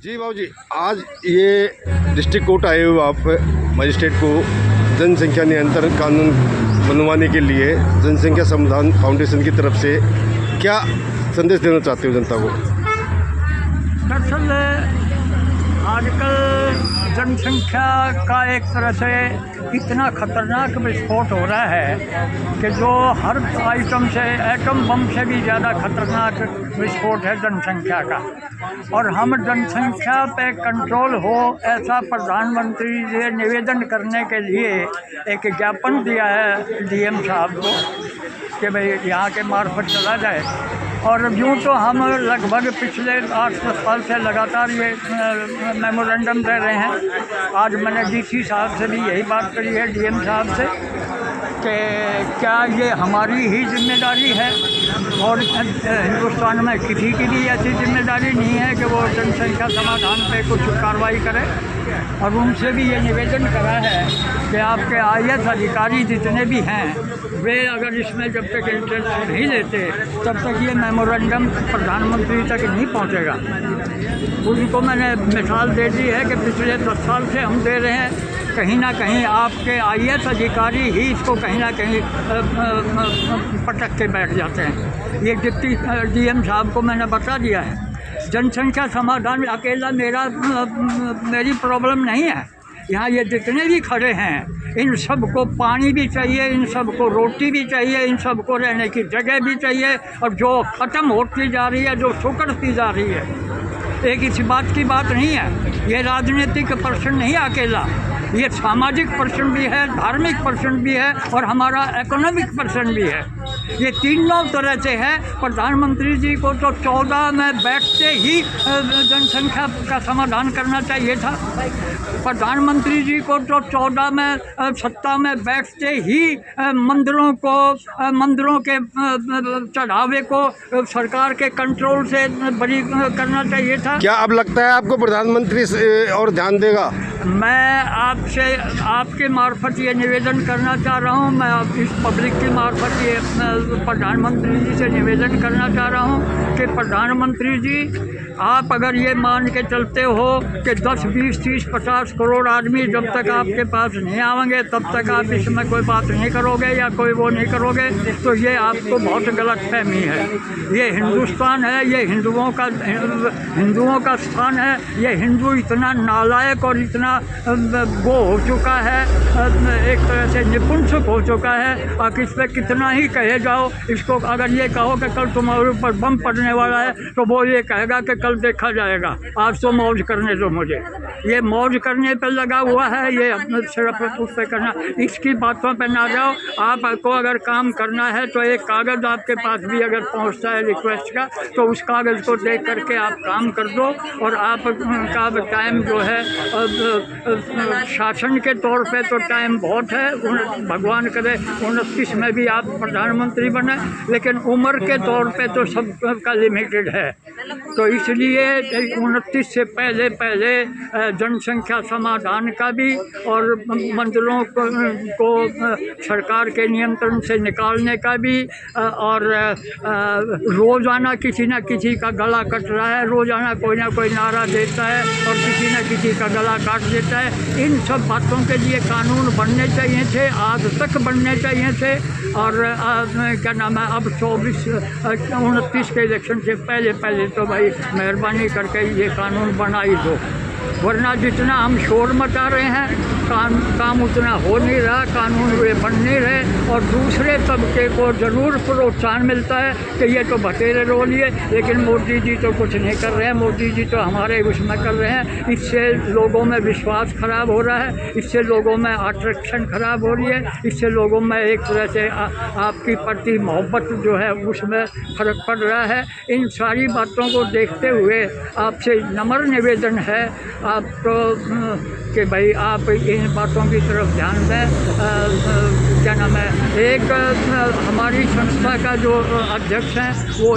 जी बाबू जी, आज ये district court आए हुए आप मजिस्ट्रेट को जनसंख्या नियंत्रण कानून बनवाने के लिए जनसंख्या समाधान फाउंडेशन की तरफ से क्या संदेश देना चाहते हो जनता को? दरअसल आजकल जनसंख्या का एक तरह से इतना खतरनाक विस्फोट हो रहा है कि जो हर आइटम से एटम बम से भी ज़्यादा खतरनाक विस्फोट है जनसंख्या का। और हम जनसंख्या पे कंट्रोल हो ऐसा प्रधानमंत्री से निवेदन करने के लिए एक ज्ञापन दिया है डीएम साहब को कि भाई यहाँ के मार्फत चला जाए। और यूँ तो हम लगभग पिछले 8-10 साल से लगातार ये मेमोरेंडम दे रहे हैं। आज मैंने डीसी साहब से भी यही बात करी है, डीएम साहब से, कि क्या ये हमारी ही जिम्मेदारी है और हिंदुस्तान में किसी की भी ऐसी जिम्मेदारी नहीं है कि वो जनसंख्या समाधान पे कुछ कार्रवाई करे। और उनसे भी ये निवेदन करा है कि आपके आईएएस अधिकारी जितने भी हैं वे अगर इसमें जब तक इंटरेस्ट नहीं लेते तब तक ये मेमोरेंडम प्रधानमंत्री तक नहीं पहुंचेगा। उनको मैंने मिसाल दे दी है कि पिछले 10 साल से हम दे रहे हैं, कहीं ना कहीं आपके आईएएस अधिकारी ही इसको कहीं ना कहीं पटक के बैठ जाते हैं। ये डिप्टी डीएम साहब को मैंने बता दिया है। जनसंख्या समाधान अकेला मेरी प्रॉब्लम नहीं है। यहाँ ये जितने भी खड़े हैं इन सबको पानी भी चाहिए, इन सबको रोटी भी चाहिए, इन सबको रहने की जगह भी चाहिए। और जो ख़त्म होती जा रही है, जो सुकड़ती जा रही है, एक इस बात की बात नहीं है। ये राजनीतिक प्रश्न नहीं अकेला, ये सामाजिक प्रश्न भी है, धार्मिक प्रश्न भी है और हमारा इकोनॉमिक प्रश्न भी है। ये तीनों तरह से है। प्रधानमंत्री जी को तो 14 में बैठते ही जनसंख्या का समाधान करना चाहिए था। प्रधानमंत्री जी को तो 14 में सत्ता में बैठते ही मंदिरों के चढ़ावे को सरकार के कंट्रोल से बरी करना चाहिए था। क्या अब लगता है आपको प्रधानमंत्री और ध्यान देगा? मैं आपके मार्फत ये निवेदन करना चाह रहा हूँ, मैं इस पब्लिक के मार्फत ये प्रधानमंत्री जी से निवेदन करना चाह रहा हूँ कि प्रधानमंत्री जी, आप अगर ये मान के चलते हो कि 10, 20, 30, 50 करोड़ आदमी जब तक आपके पास नहीं आएंगे तब तक आप इसमें कोई बात नहीं करोगे या कोई वो नहीं करोगे, तो ये आपको बहुत गलतफहमी है। ये हिंदुस्तान है, ये हिंदुओं का स्थान है। ये हिंदू इतना नालायक और इतना वो हो चुका है, एक तरह से निपुंसक हो चुका है। और इस पर कितना ही कहे जाओ, इसको अगर ये कहो कि कल तुम्हारे ऊपर बम पड़ने वाला है तो वो ये कहेगा कि कल देखा जाएगा, आज तो मौज करने दो मुझे। ये मौज करने पर लगा हुआ है, ये अपने सिर्फ उस पर करना, इसकी बातों पर ना जाओ। आपको अगर काम करना है तो एक कागज़ आपके पास भी अगर पहुंचता है रिक्वेस्ट का, तो उस कागज़ को देख करके आप काम कर दो। और आपका टाइम जो है शासन के तौर पे तो टाइम बहुत है, भगवान करे 29 में भी आप प्रधानमंत्री बने, लेकिन उम्र के तौर पे तो सबका लिमिटेड है। तो इसलिए 29 से पहले जनसंख्या समाधान का भी और मंदिरों को सरकार के नियंत्रण से निकालने का भी, और रोज़ाना किसी न किसी का गला कट रहा है, रोज़ाना कोई ना कोई नारा देता है और किसी न किसी का गला काट देता है। इन सब बातों के लिए कानून बनने चाहिए थे, आज तक बनने चाहिए थे। और क्या नाम है, अब 29 के इलेक्शन से पहले तो भाई मेहरबानी करके ये कानून बना ही दो, वरना जितना हम शोर मचा रहे हैं काम उतना हो नहीं रहा, कानून वे बन नहीं रहे। और दूसरे तबके को ज़रूर प्रोत्साहन मिलता है कि ये तो बटेरे रो लिए, लेकिन मोदी जी तो कुछ नहीं कर रहे हैं, मोदी जी तो हमारे उसमें कर रहे हैं। इससे लोगों में विश्वास खराब हो रहा है, इससे लोगों में अट्रैक्शन खराब हो रही है, इससे लोगों में एक तरह से आपकी प्रति मोहब्बत जो है उसमें फ़र्क पड़ रहा है। इन सारी बातों को देखते हुए आपसे नम्र निवेदन है आपको कि भाई आप इन बातों की तरफ ध्यान दें। क्या नाम है, एक हमारी संस्था का जो अध्यक्ष हैं वो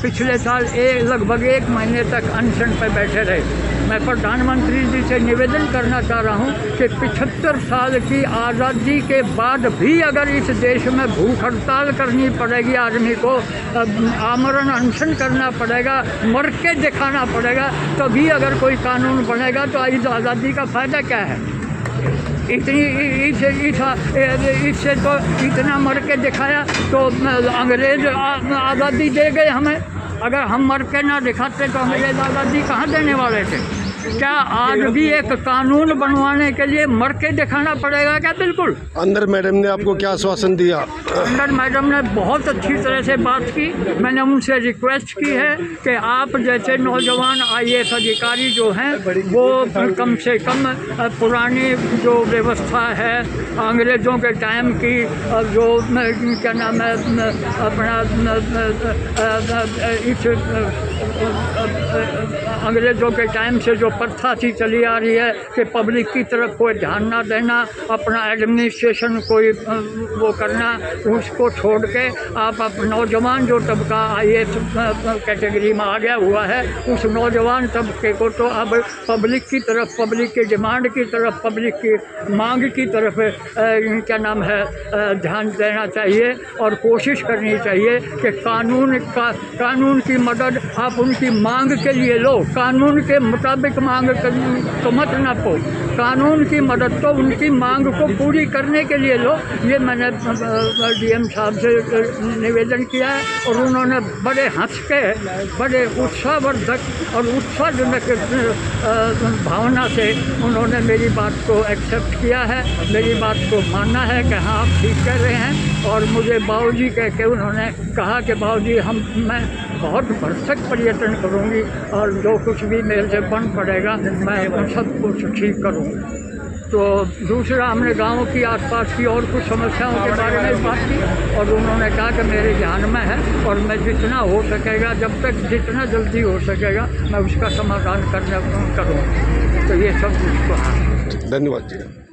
पिछले साल लगभग 1 महीने तक अनशन पर बैठे रहे। मैं प्रधानमंत्री जी से निवेदन करना चाह रहा हूँ कि 75 साल की आज़ादी के बाद भी अगर इस देश में भूख हड़ताल करनी पड़ेगी, आदमी को आमरण अनशन करना पड़ेगा, मर के दिखाना पड़ेगा, तभी अगर कोई कानून बनेगा तो इस आज़ादी का फ़ायदा क्या है? इससे तो इतना मर के दिखाया तो अंग्रेज़ आज़ादी दे गए हमें। अगर हम मर के ना दिखाते तो अंग्रेज़ आज़ादी कहाँ देने वाले थे? क्या आज भी एक कानून बनवाने के लिए मर के दिखाना पड़ेगा क्या? बिल्कुल। अंदर मैडम ने आपको क्या आश्वासन दिया? अंदर मैडम ने बहुत अच्छी तरह से बात की। मैंने उनसे रिक्वेस्ट की है कि आप जैसे नौजवान IAS अधिकारी जो हैं वो कम से कम पुरानी जो व्यवस्था है अंग्रेज़ों के टाइम की, जो क्या नाम है अपना इस अंग्रेज़ों के टाइम से जो प्रथा सी चली आ रही है कि पब्लिक की तरफ कोई ध्यान ना देना, अपना एडमिनिस्ट्रेशन कोई वो करना, उसको छोड़ के आप नौजवान जो तबका IAS कैटेगरी में आ गया हुआ है, उस नौजवान तबके को तो अब पब्लिक की तरफ, पब्लिक की डिमांड की तरफ, पब्लिक की मांग की तरफ क्या नाम है ध्यान देना चाहिए और कोशिश करनी चाहिए कि कानून की मदद आप उनकी मांग के लिए लो। कानून के मुताबिक मांग तो मत ना पो, कानून की मदद तो उनकी मांग को पूरी करने के लिए लो। ये मैंने DM साहब से निवेदन किया है और उन्होंने बड़े हंस के, बड़े उत्साहवर्धक और उत्साहजनक भावना से उन्होंने मेरी बात को एक्सेप्ट किया है, मेरी बात को माना है कि हाँ आप ठीक कह रहे हैं। और मुझे बाबूजी कह के उन्होंने कहा कि बाबूजी मैं बहुत भरसक पर्यटन करूँगी और जो कुछ भी मेरे से बन पड़ेगा मैं उन सब कुछ ठीक करूँगी। तो दूसरा हमने गाँव की आसपास की और कुछ समस्याओं के बारे में बात की और उन्होंने कहा कि मेरे ध्यान में है और मैं जितना हो सकेगा, जब तक जितना जल्दी हो सकेगा मैं उसका समाधान करूँगा। तो ये सब कुछ तो हाँ। धन्यवाद जी।